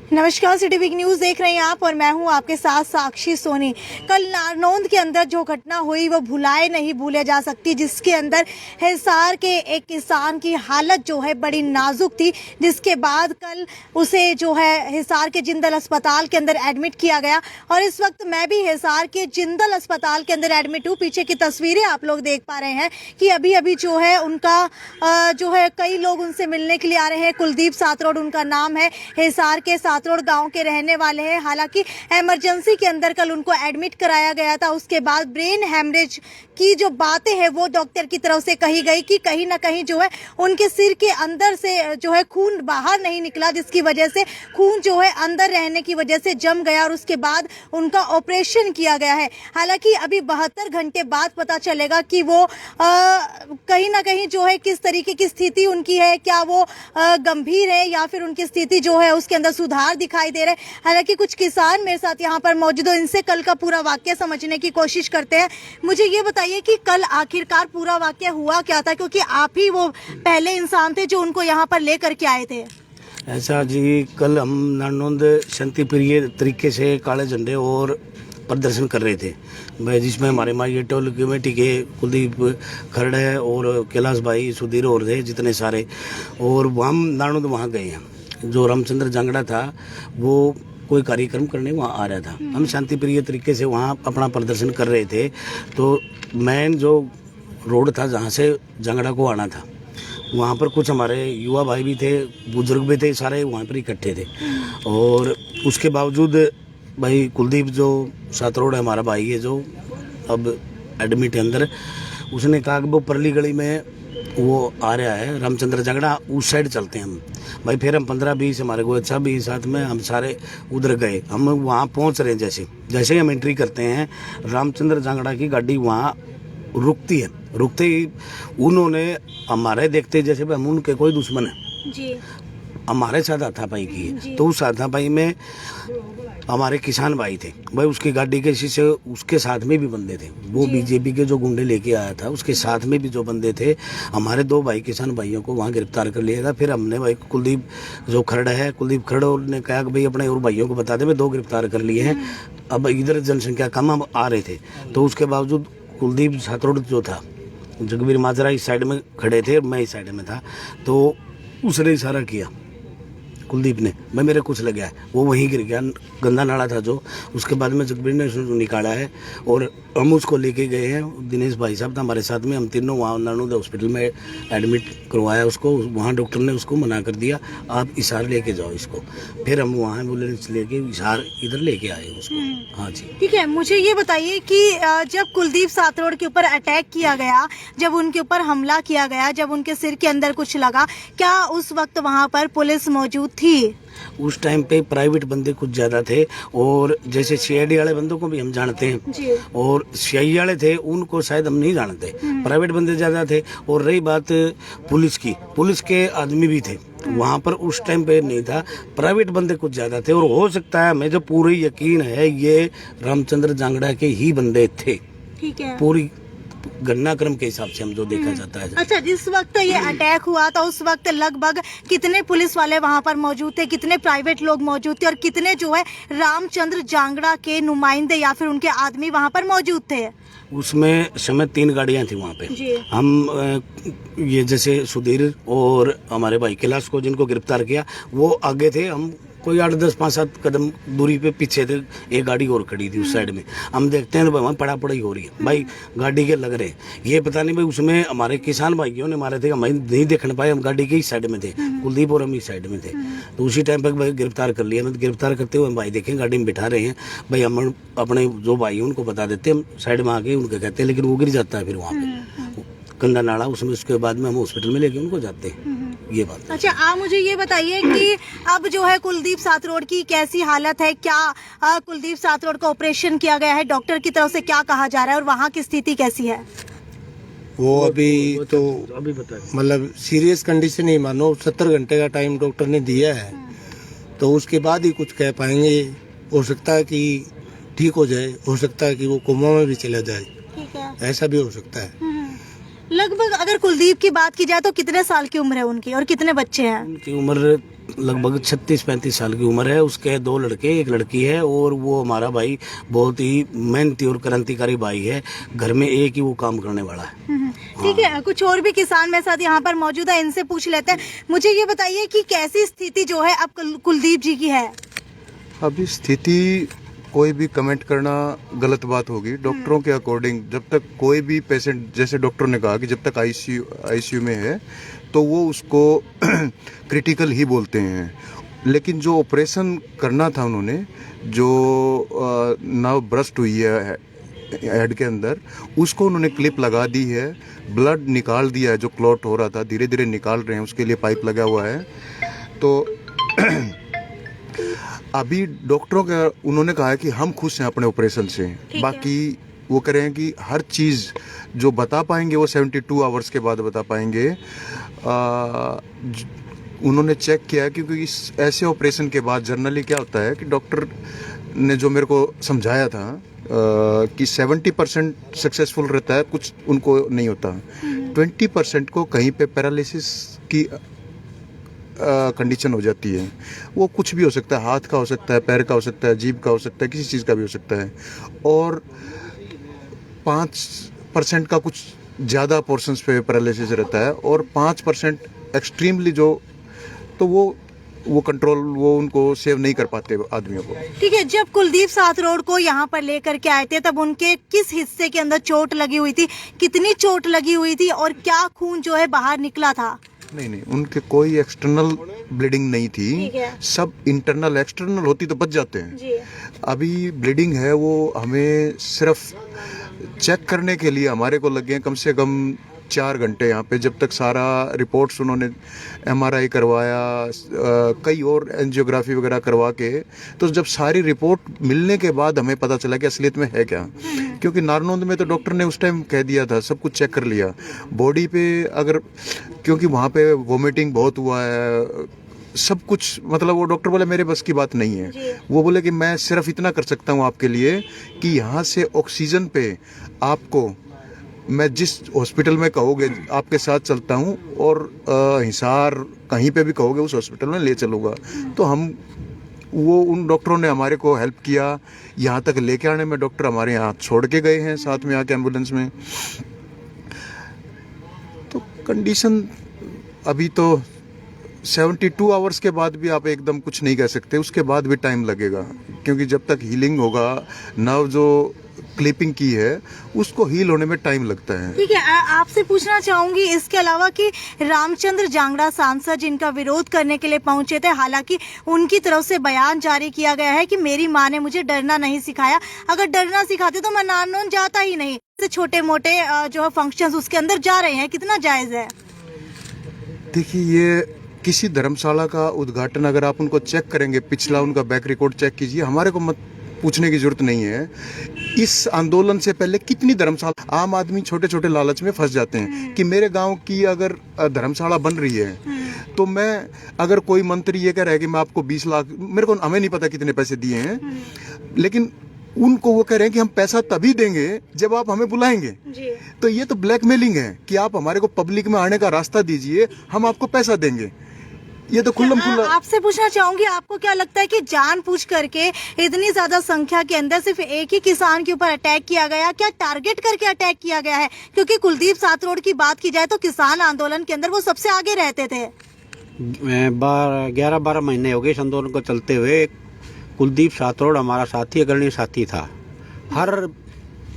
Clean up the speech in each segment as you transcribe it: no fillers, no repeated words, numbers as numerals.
नमस्कार, city week news देख रहे हैं आप और मैं हूं आपके साथ साक्षी सोनी। कल नारनौंद के अंदर जो घटना हुई वो भुलाए नहीं भूले जा सकती, जिसके अंदर हिसार के एक किसान की हालत जो है बड़ी नाजुक थी, जिसके बाद कल उसे जो है हिसार के जिंदल अस्पताल के अंदर एडमिट किया गया। और इस वक्त मैं भी हिसार के जिंदल अस्पताल के अंदर एडमिट हूँ। पीछे की तस्वीरें आप लोग देख पा रहे हैं कि अभी अभी जो है उनका जो है कई लोग उनसे मिलने के लिए आ रहे हैं। कुलदीप सातरोड उनका नाम है, हिसार के सातरोड गांव के रहने वाले हैं। हालांकि इमरजेंसी के अंदर कल उनको एडमिट कराया गया था। उसके बाद ब्रेन हैमरेज की जो बातें हैं वो डॉक्टर की तरफ से कही गई कि कहीं ना कहीं जो है उनके सिर के अंदर से जो है खून बाहर नहीं निकला, जिसकी वजह से खून जो है अंदर रहने की वजह से जम गया और उसके बाद उनका ऑपरेशन किया गया है। हालांकि अभी 72 घंटे बाद पता चलेगा कि वो कहीं ना कहीं जो है किस तरीके की स्थिति उनकी है, क्या वो गंभीर है या फिर उनकी स्थिति जो है उसके अंदर सुधार दिखाई दे रहा है। हालांकि कुछ किसान मेरे साथ यहाँ पर मौजूद है, इनसे कल का पूरा वाक्य समझने की कोशिश करते हैं। मुझे ये बताइए कि कल आखिरकार पूरा वाक्य हुआ क्या था, क्योंकि आप ही वो पहले इंसान थे जो उनको यहाँ पर लेकर के आए थे। ऐसा जी, कल हम नारनौंद शांतिप्रिय तरीके से काले झंडे और प्रदर्शन कर रहे थे, जिसमें हमारे माई टोल कमेटी के कुलदीप खरड़ है और कैलाश भाई सुधीर और थे जितने सारे। और हम नारनौंद वहाँ गए हैं। जो रामचंद्र जांगड़ा था वो कोई कार्यक्रम करने वहाँ आ रहा था। हम शांतिप्रिय तरीके से वहाँ अपना प्रदर्शन कर रहे थे। तो मेन जो रोड था जहाँ से जांगड़ा को आना था, वहाँ पर कुछ हमारे युवा भाई भी थे, बुजुर्ग भी थे, सारे वहाँ पर इकट्ठे थे। और उसके बावजूद भाई कुलदीप जो सातरोड है, हमारा भाई है जो अब एडमिट है अंदर, उसने कहा कि वो परली गली में वो आ रहा है रामचंद्र जांगड़ा, उस साइड चलते हैं हम। भाई फिर हम 15-20 हमारे को अच्छा भी साथ में, हम सारे उधर गए। हम वहाँ पहुँच रहे हैं, जैसे ही हम एंट्री करते हैं रामचंद्र जांगड़ा की गाड़ी वहाँ रुकती है। रुकते ही उन्होंने हमारे देखते जैसे हम उनके कोई दुश्मन है जी, हमारे साथ हाथापाई की है। तो उस हाथापाई में हमारे किसान भाई थे, भाई उसकी गाड़ी के शीशे उसके साथ में भी बंदे थे। वो बीजेपी के जो गुंडे लेके आया था उसके साथ में भी जो बंदे थे, हमारे 2 भाई किसान भाइयों को वहाँ गिरफ्तार कर लिया था। फिर हमने भाई कुलदीप जो खरड़ है, कुलदीप खरड़ ने कहा कि भाई अपने और भाइयों को बता दे, मैं 2 गिरफ्तार कर लिए हैं। अब इधर जनसंख्या कम हम आ रहे थे, तो उसके बावजूद कुलदीप सातरोड जो था, जगबीर माजरा इस साइड में खड़े थे और मैं इस साइड में था, तो उसने इशारा किया कुलदीप ने, मैं मेरे कुछ लग गया, वो वहीं गिर गया, गंदा नाला था जो। उसके बाद में जगबीर ने उसको निकाला है और हम उसको लेके गए हैं। दिनेश भाई साहब था हमारे साथ में, हम तीनों वहाँ नारनौंद हॉस्पिटल में एडमिट करवाया उसको। वहाँ डॉक्टर ने उसको मना कर दिया, आप हिसार लेके जाओ इसको। फिर हम वहाँ एम्बुलेंस लेके हिसार इधर लेके आए उसको। हाँ जी, ठीक है। मुझे ये बताइए कि जब कुलदीप सातरोड के ऊपर अटैक किया गया, जब उनके ऊपर हमला किया गया, जब उनके सिर के अंदर कुछ लगा, क्या उस वक्त वहाँ पर पुलिस मौजूद थी? उस टाइम पे प्राइवेट बंदे कुछ ज्यादा थे, और जैसे सीआईडी वाले बंदों को भी हम जानते हैं जी। और सीआई वाले थे उनको शायद हम नहीं जानते। प्राइवेट बंदे ज्यादा थे। और रही बात पुलिस की, पुलिस के आदमी भी थे वहाँ पर, उस टाइम पे नहीं था। प्राइवेट बंदे कुछ ज्यादा थे और हो सकता है, हमें जो पूरी यकीन है ये रामचंद्र जांगड़ा के ही बंदे थे। ठीक है, पूरी घटनाक्रम के हिसाब से हम जो देखा जाता है। अच्छा, जिस वक्त ये अटैक हुआ था उस वक्त लगभग कितने पुलिस वाले वहाँ पर मौजूद थे, कितने प्राइवेट लोग मौजूद थे और कितने जो है रामचंद्र जांगड़ा के नुमाइंदे या फिर उनके आदमी वहाँ पर मौजूद थे? उसमें समय 3 गाड़ियां थी वहाँ पे जी। हम ये जैसे सुधीर और हमारे भाई कैलाश को जिनको गिरफ्तार किया वो आगे थे, हम कोई 8, 10, 5, 7 कदम दूरी पे पीछे थे। एक गाड़ी और खड़ी थी उस साइड में। हम देखते हैं वहाँ पड़ा पड़ी हो रही है, भाई गाड़ी के लग रहे, ये पता नहीं भाई उसमें हमारे किसान भाइयों ने मारे थे, हम नहीं देखने पाए, हम गाड़ी के इस साइड में थे, कुलदीप और हम इस साइड में थे। तो उसी टाइम पर भाई गिरफ्तार कर लिया। मैं गिरफ्तार करते हुए हम भाई देखें गाड़ी में बिठा रहे हैं, भाई हम अपने जो भाई उनको बता देते हैं, हम साइड में आके उनको कहते हैं, लेकिन वो गिर जाता है फिर वहाँ पे गंदा नाला उसमें। उसके बाद में हम हॉस्पिटल में लेके उनको जाते हैं, ये बात। अच्छा, आप मुझे ये बताइए कि अब जो है कुलदीप सातरोड की कैसी हालत है? क्या कुलदीप सातरोड का ऑपरेशन किया गया है? डॉक्टर की तरफ से क्या कहा जा रहा है और वहाँ की स्थिति कैसी है? वो अभी तो मतलब सीरियस कंडीशन ही मानो, 70 घंटे का टाइम डॉक्टर ने दिया है, तो उसके बाद ही कुछ कह पाएंगे। हो सकता है कि ठीक हो जाए, हो सकता है कि वो कोमा में भी चला जाए, ठीक है, ऐसा भी हो सकता है। लगभग अगर कुलदीप की बात की जाए तो कितने साल की उम्र है उनकी और कितने बच्चे हैं? उनकी उम्र लगभग 36-35 साल की उम्र है। उसके 2 लड़के, 1 लड़की है, और वो हमारा भाई बहुत ही मेहनती और क्रांतिकारी भाई है। घर में एक ही वो काम करने वाला है। ठीक है, कुछ और भी किसान मेरे साथ यहाँ पर मौजूद है, इनसे पूछ लेते हैं। मुझे ये बताइए कि कैसी स्थिति जो है अब कुलदीप जी की है? अभी स्थिति कोई भी कमेंट करना गलत बात होगी। डॉक्टरों के अकॉर्डिंग जब तक कोई भी पेशेंट, जैसे डॉक्टर ने कहा कि जब तक आईसीयू में है तो वो उसको क्रिटिकल ही बोलते हैं। लेकिन जो ऑपरेशन करना था उन्होंने, जो नर्व ब्रस्ट हुई है हेड के अंदर, उसको उन्होंने क्लिप लगा दी है, ब्लड निकाल दिया है। जो क्लॉट हो रहा था धीरे धीरे निकाल रहे हैं, उसके लिए पाइप लगा हुआ है। तो अभी डॉक्टरों का उन्होंने कहा है कि हम खुश हैं अपने ऑपरेशन से। बाकी वो कह रहे हैं कि हर चीज़ जो बता पाएंगे वो 72 आवर्स के बाद बता पाएंगे। उन्होंने चेक किया, क्योंकि इस ऐसे ऑपरेशन के बाद जनरली क्या होता है कि डॉक्टर ने जो मेरे को समझाया था कि 70% सक्सेसफुल रहता है, कुछ उनको नहीं होता। 20% को कहीं पे पैरालिसिस की कंडीशन हो जाती है। वो कुछ भी हो सकता है, हाथ का हो सकता है, पैर का हो सकता है, जीभ का हो सकता है, किसी चीज़ का भी हो सकता है। और 5% का कुछ ज़्यादा पोर्शंस पे पैरालिसिस रहता है, और 5% एक्सट्रीमली जो, तो वो कंट्रोल, वो उनको सेव नहीं कर पाते आदमियों को। ठीक है, जब कुलदीप साथरोड को यहाँ पर लेकर के आए थे तब उनके किस हिस्से के अंदर चोट लगी हुई थी, कितनी चोट लगी हुई थी, और क्या खून जो है बाहर निकला था? नहीं, उनके कोई एक्सटर्नल ब्लीडिंग नहीं थी, सब इंटरनल। एक्सटर्नल होती तो बच जाते हैं जी। अभी ब्लीडिंग है, वो हमें सिर्फ चेक करने के लिए हमारे को लगे कम से कम 4 घंटे यहाँ पे, जब तक सारा रिपोर्ट्स उन्होंने MRI करवाया, कई और एंजियोग्राफी वगैरह करवा के, तो जब सारी रिपोर्ट मिलने के बाद हमें पता चला कि असलियत में है क्या। क्योंकि नारनौंद में तो डॉक्टर ने उस टाइम कह दिया था, सब कुछ चेक कर लिया बॉडी पे, अगर क्योंकि वहाँ पे वोमिटिंग बहुत हुआ है, सब कुछ, मतलब वो डॉक्टर बोले मेरे बस की बात नहीं है। वो बोले कि मैं सिर्फ इतना कर सकता हूँ आपके लिए कि यहाँ से ऑक्सीजन पे आपको, मैं जिस हॉस्पिटल में कहोगे आपके साथ चलता हूँ, और हिसार कहीं पे भी कहोगे उस हॉस्पिटल में ले चलूँगा। तो हम, वो उन डॉक्टरों ने हमारे को हेल्प किया, यहाँ तक लेके आने में डॉक्टर हमारे यहाँ छोड़ के गए हैं साथ में आके एम्बुलेंस में। तो कंडीशन अभी तो 72 आवर्स के बाद भी आप एकदम कुछ नहीं कह सकते, उसके बाद भी टाइम लगेगा, क्योंकि जब तक हीलिंग होगा, नर्व जो क्लिपिंग की है उसको हील होने में टाइम लगता है। ठीक है, आपसे पूछना चाहूंगी इसके अलावा कि रामचंद्र जांगड़ा सांसद जिनका विरोध करने के लिए पहुंचे थे, हालांकि उनकी तरफ से बयान जारी किया गया है कि मेरी माँ ने मुझे डरना नहीं सिखाया, अगर डरना सिखाते तो मैं नारनौंद जाता ही नहीं। छोटे मोटे जो फंक्शंस उसके अंदर जा रहे हैं, कितना जायज है? देखिए, ये किसी धर्मशाला का उद्घाटन अगर आप उनको चेक करेंगे, पिछला उनका बैक रिकॉर्ड चेक कीजिए, हमारे को मत पूछने की जरूरत नहीं है। इस आंदोलन से पहले कितनी धर्मशाला, आम आदमी छोटे छोटे लालच में फंस जाते हैं कि मेरे गांव की अगर धर्मशाला बन रही है, तो मैं, अगर कोई मंत्री ये कह रहा है कि मैं आपको 20 लाख, मेरे को, हमें नहीं पता कितने पैसे दिए हैं, लेकिन उनको वो कह रहे हैं कि हम पैसा तभी देंगे जब आप हमें बुलाएंगे जी। तो ये तो ब्लैकमेलिंग है कि आप हमारे को पब्लिक में आने का रास्ता दीजिए, हम आपको पैसा देंगे। ये तो खुल्लम खुल्ला। आपसे पूछना चाहूंगी, आपको क्या लगता है कि जानबूझ करके इतनी ज्यादा संख्या के अंदर सिर्फ एक ही किसान के ऊपर अटैक किया गया, क्या टारगेट करके अटैक किया गया है? क्योंकि कुलदीप साथरोड की बात की जाए तो किसान आंदोलन के अंदर वो सबसे आगे रहते थे। 11-12 महीने हो गए इस आंदोलन को चलते हुए। कुलदीप साथरोड हमारा साथी, अग्रणी साथी था। हर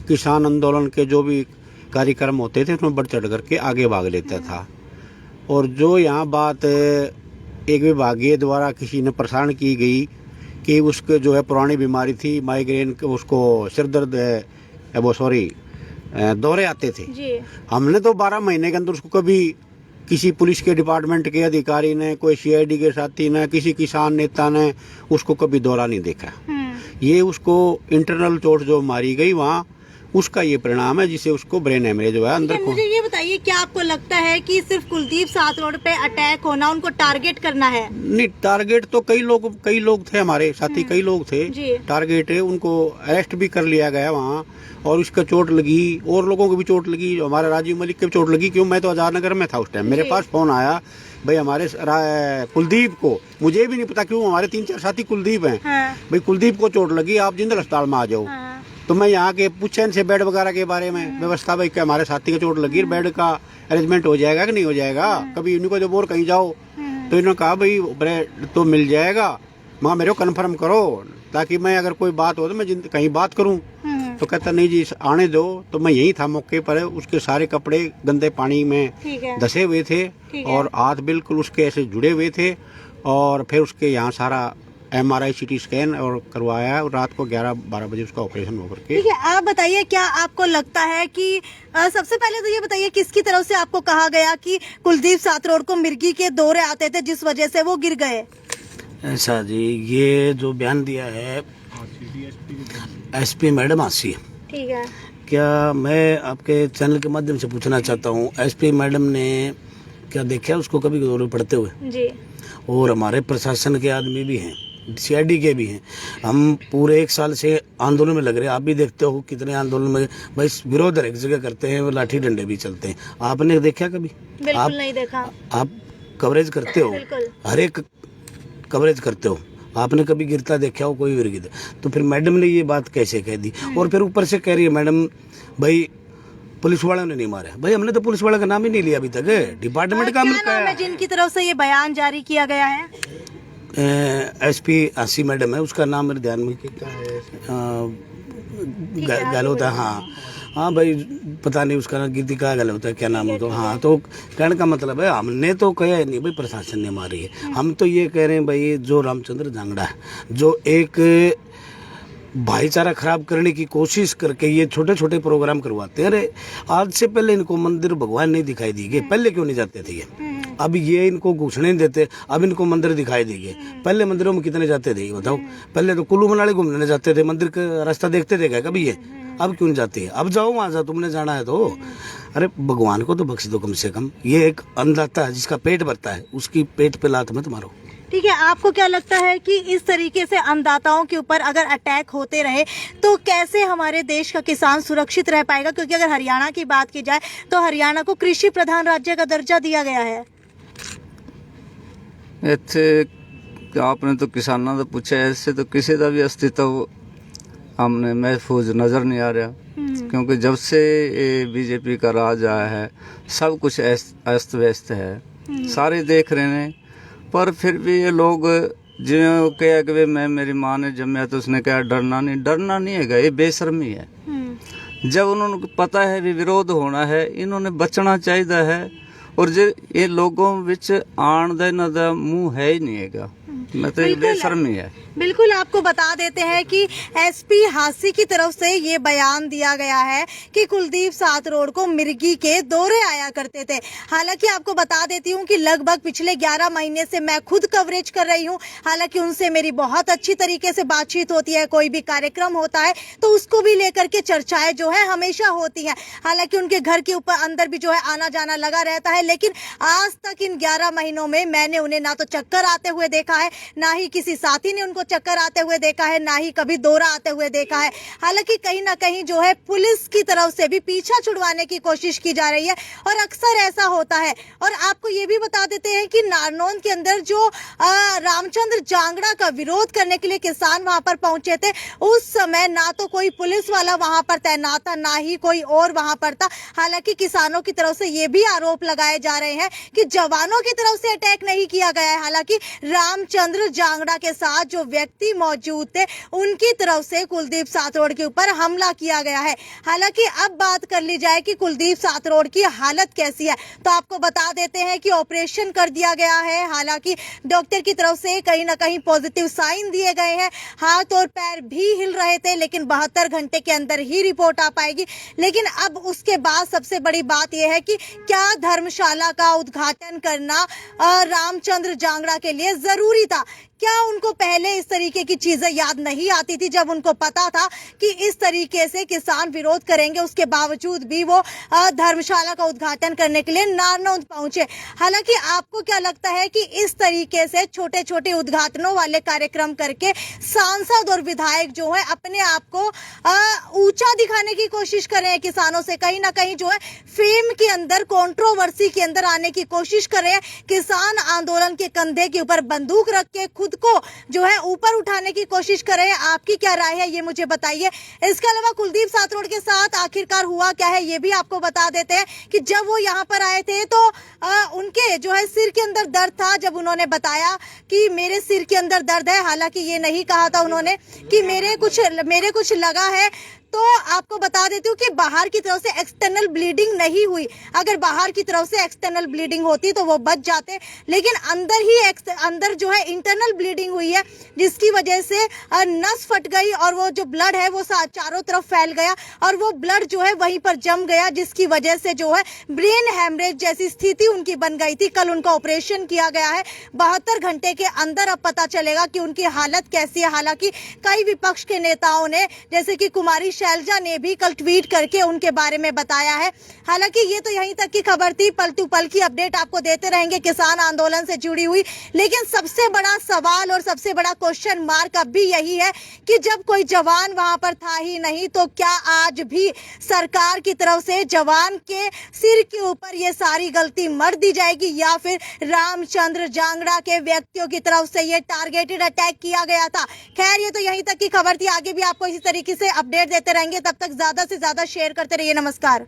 किसान आंदोलन के जो भी कार्यक्रम होते थे उसमें बढ़ चढ़ करके आगे भाग लेता था। और जो यहाँ बात एक विभागीय द्वारा किसी ने प्रसारण की गई कि उसके जो है पुरानी बीमारी थी, माइग्रेन, उसको सिर दर्द है, वो सॉरी दौरे आते थे जी। हमने तो 12 महीने के अंदर उसको कभी किसी पुलिस के डिपार्टमेंट के अधिकारी ने, कोई CID के साथी ने, किसी किसान नेता ने उसको कभी दौरा नहीं देखा। ये उसको इंटरनल चोट जो मारी गई वहाँ, उसका ये परिणाम है जिसे उसको ब्रेन हेमरेज हुआ अंदर को। मुझे ये बताइए, क्या आपको लगता है कि सिर्फ कुलदीप साथरोड पे अटैक होना, उनको टारगेट करना है? नहीं, टारगेट तो कई लोग थे, हमारे साथी कई लोग थे टारगेट है। उनको अरेस्ट भी कर लिया गया वहाँ, और उसका चोट लगी, और लोगों को भी चोट लगी, हमारे राजीव मलिक के भी चोट लगी। क्यों, मैं तो आजाद नगर में था उस टाइम, मेरे पास फोन आया भाई हमारे कुलदीप को, मुझे भी नहीं पता क्यों, हमारे 3-4 साथी कुलदीप हैं, हाँ। भाई कुलदीप को चोट लगी, आप जिंदल अस्पताल में आ जाओ। हाँ। तो मैं यहाँ के पूछे इनसे बेड वगैरह के बारे में व्यवस्था, भाई क्या हमारे साथी को चोट लगी, बेड का अरेंजमेंट हो जाएगा कि नहीं हो जाएगा, कभी इनको जब और कहीं जाओ तो इन्होंने कहा भाई बेड तो मिल जाएगा, मगर मेरे को कन्फर्म करो ताकि मैं अगर कोई बात हो तो मैं कहीं बात करूं। तो कहता नहीं जी आने दो। तो मैं यही था मौके पर, उसके सारे कपड़े गंदे पानी में ठीक है। धसे हुए थे और हाथ बिल्कुल उसके ऐसे जुड़े हुए थे, और फिर उसके यहाँ सारा MRI CT स्कैन और करवाया, और रात को 11-12 बजे उसका ऑपरेशन होकर के। ठीक है, आप बताइए क्या आपको लगता है कि सबसे पहले तो ये बताइए किसकी तरफ से आपको कहा गया कि कुलदीप सातरोड को मिर्गी के दौरे आते थे जिस वजह से वो गिर गए? ऐसा जी, ये जो बयान दिया है SP मैडम आसी, ठीक है। क्या मैं आपके चैनल के माध्यम से पूछना चाहता हूँ, SP मैडम ने क्या देखा उसको कभी दौरे पड़ते हुए? जी। और हमारे प्रशासन के आदमी भी हैं, CID के भी हैं, हम पूरे 1 साल से आंदोलन में लग रहे हैं। आप भी देखते हो कितने आंदोलन में भाई विरोध हर एक जगह करते हैं, लाठी डंडे भी चलते हैं। आपने देखा कभी? बिल्कुल नहीं देखा। आप कवरेज करते हो, बिल्कुल। हर एक कवरेज करते हो, आपने कभी गिरता देखा हो कोई गिर? तो फिर मैडम ने ये बात कैसे कह दी? और फिर ऊपर से कह रही है मैडम भाई पुलिस वालों ने नहीं मारा। भाई हमने तो पुलिस वाले का नाम ही नहीं लिया अभी तक, डिपार्टमेंट का क्या नाम है जिनकी तरफ से ये बयान जारी किया गया है? SP आसी मैडम है, उसका नाम मेरे ध्यान में क्या है, गहलोत। हाँ भाई पता नहीं उसका नाम, गीतिका गहलोत है, क्या नाम हो। तो हाँ, तो कहने का मतलब है हमने तो कहा नहीं भाई प्रशासन ने मारी है, हम तो ये कह रहे हैं भाई जो रामचंद्र जांगड़ा है, जो एक भाईचारा खराब करने की कोशिश करके ये छोटे छोटे प्रोग्राम करवाते हैं। अरे आज से पहले इनको मंदिर भगवान नहीं दिखाई दिए, पहले क्यों नहीं जाते थे ये? अब ये इनको घुसने नहीं देते, अब इनको मंदिर दिखाई देंगे। पहले मंदिरों में कितने जाते थे बताओ? पहले तो कुल्लू मनाली घूमने जाते थे, मंदिर का रास्ता देखते थे क्या कभी ये? अब क्यों नहीं जाते? अब जाओ वहां जा, तुमने जाना है तो। अरे भगवान को तो बख्श दो कम से कम। ये एक अन्नदाता है जिसका पेट भरता है, उसकी पेट पे लात मत मारो। ठीक है, आपको क्या लगता है कि इस तरीके से अन्नदाताओं के ऊपर अगर अटैक होते रहे तो कैसे हमारे देश का किसान सुरक्षित रह पाएगा? क्योंकि अगर हरियाणा की बात की जाए तो हरियाणा को कृषि प्रधान राज्य का दर्जा दिया गया है। ਇੱਥੇ आपने तो किसानों का पूछा, ऐसे तो किसी का भी अस्तित्व हमने महफूज नज़र नहीं आ रहा, क्योंकि जब से BJP का राज आया है सब कुछ अस्त व्यस्त है, सारे देख रहे हैं। पर फिर भी ये लोग जिन्हें वो कहा कि मैं मेरी माँ ने जन्माया तो उसने कहा डरना नहीं है, ये बेशर्मी है। जब उन्होंने पता है भी विरोध होना है, इन्होंने बचना चाहिए है। और जो ये लोगों विच आन दा इन्हां दा मुंह है ही नहीं हैगा, मतलब ये बेशर्मी है। बिल्कुल, आपको बता देते हैं कि SP हासी की तरफ से ये बयान दिया गया है कि कुलदीप सातरोड को मिर्गी के दौरे आया करते थे। हालांकि आपको बता देती हूँ कि लगभग पिछले 11 महीने से मैं खुद कवरेज कर रही हूँ। हालांकि उनसे मेरी बहुत अच्छी तरीके से बातचीत होती है, कोई भी कार्यक्रम होता है तो उसको भी लेकर के चर्चाएं जो है हमेशा होती है। हालांकि उनके घर के ऊपर अंदर भी जो है आना जाना लगा रहता है, लेकिन आज तक इन 11 महीनों में मैंने उन्हें ना तो चक्कर आते हुए देखा है, ना ही किसी साथी ने उनको चक्कर आते हुए देखा है, ना ही कभी दौरा आते हुए देखा है। हालांकि कहीं ना कहीं जो है पुलिस की तरफ से भी पीछा छुड़वाने की कोशिश की जा रही है और अक्सर ऐसा होता है। और आपको ये भी बता देते हैं कि नारनौंद के अंदर जो रामचंद्र जांगड़ा का विरोध करने के लिए किसान वहां पर पहुंचे थे, उस समय ना तो कोई पुलिस वाला वहां पर तैनात था, ना ही कोई और वहां पर था। हालांकि किसानों की तरफ से ये भी आरोप लगाए जा रहे हैं कि जवानों की तरफ से अटैक नहीं किया गया है। हालांकि रामचंद्र जांगड़ा के साथ जो व्यक्ति मौजूद थे उनकी तरफ से कुलदीप सातरोड के ऊपर हमला किया गया है। हालांकि अब बात कर ली जाए कि कुलदीप सातरोड की हालत कैसी है, तो आपको बता देते हैं कि ऑपरेशन कर दिया गया है। हालांकि डॉक्टर की तरफ से कहीं ना कहीं पॉजिटिव साइन दिए गए हैं, हाथ और पैर भी हिल रहे थे, लेकिन 72 घंटे के अंदर ही रिपोर्ट आ पाएगी। लेकिन अब उसके बाद सबसे बड़ी बात यह है कि क्या धर्मशाला का उद्घाटन करना रामचंद्र जांगड़ा के लिए जरूरी था? क्या उनको पहले इस तरीके की चीजें याद नहीं आती थी जब उनको पता था कि इस तरीके से किसान विरोध करेंगे, उसके बावजूद भी वो धर्मशाला का उद्घाटन करने के लिए नारनौंद पहुंचे। हालांकि आपको क्या लगता है कि इस तरीके से छोटे छोटे उद्घाटनों वाले कार्यक्रम करके सांसद और विधायक जो है अपने आप को ऊंचा दिखाने की कोशिश कर रहे हैं, किसानों से कहीं ना कहीं जो है फेम के अंदर, कंट्रोवर्सी के अंदर आने की कोशिश कर रहे हैं, किसान आंदोलन के कंधे के ऊपर बंदूक रख के खुद को जो है ऊपर उठाने की कोशिश कर रहे हैं। आपकी क्या राय है ये मुझे बताइए। इसके अलावा कुलदीप सातरोड के साथ आखिरकार हुआ क्या है ये भी आपको बता देते हैं कि जब वो यहाँ पर आए थे तो उनके जो है सिर के अंदर दर्द था। जब उन्होंने बताया कि मेरे सिर के अंदर दर्द है, हालांकि ये नहीं कहा था उन्होंने कि मेरे कुछ लगा है, तो आपको बता देती हूँ कि बाहर की तरफ से एक्सटर्नल ब्लीडिंग नहीं हुई। अगर बाहर की तरफ से एक्सटर्नल ब्लीडिंग होती तो वो बच जाते, लेकिन अंदर जो है इंटरनल ब्लीडिंग हुई है, जिसकी वजह से नस फट गई और वो जो ब्लड है वो चारों तरफ फैल गया और वो ब्लड जो है वहीं पर जम गया, जिसकी वजह से जो है ब्रेन हैमरेज जैसी स्थिति उनकी बन गई थी। कल उनका ऑपरेशन किया गया है। 72 घंटे के अंदर अब पता चलेगा कि उनकी हालत कैसी है। हालांकि कई विपक्ष के नेताओं ने, जैसे कि कुमारी शैलजा ने भी कल ट्वीट करके उनके बारे में बताया है। हालांकि ये तो यहीं तक की खबर थी, पल टू पल की अपडेट आपको देते रहेंगे किसान आंदोलन से जुड़ी हुई। लेकिन सबसे बड़ा सवाल और सबसे बड़ा क्वेश्चन मार्क अब भी यही है कि जब कोई जवान वहां पर था ही नहीं, तो क्या आज भी सरकार की तरफ से जवान के सिर के ऊपर ये सारी गलती मर दी जाएगी, या फिर रामचंद्र जांगड़ा के व्यक्तियों की तरफ से ये टारगेटेड अटैक किया गया था। खैर, ये तो यहीं तक की खबर थी। आगे भी आपको इसी तरीके से अपडेट देते रहेंगे। तब तक ज्यादा से ज्यादा शेयर करते रहिए। नमस्कार।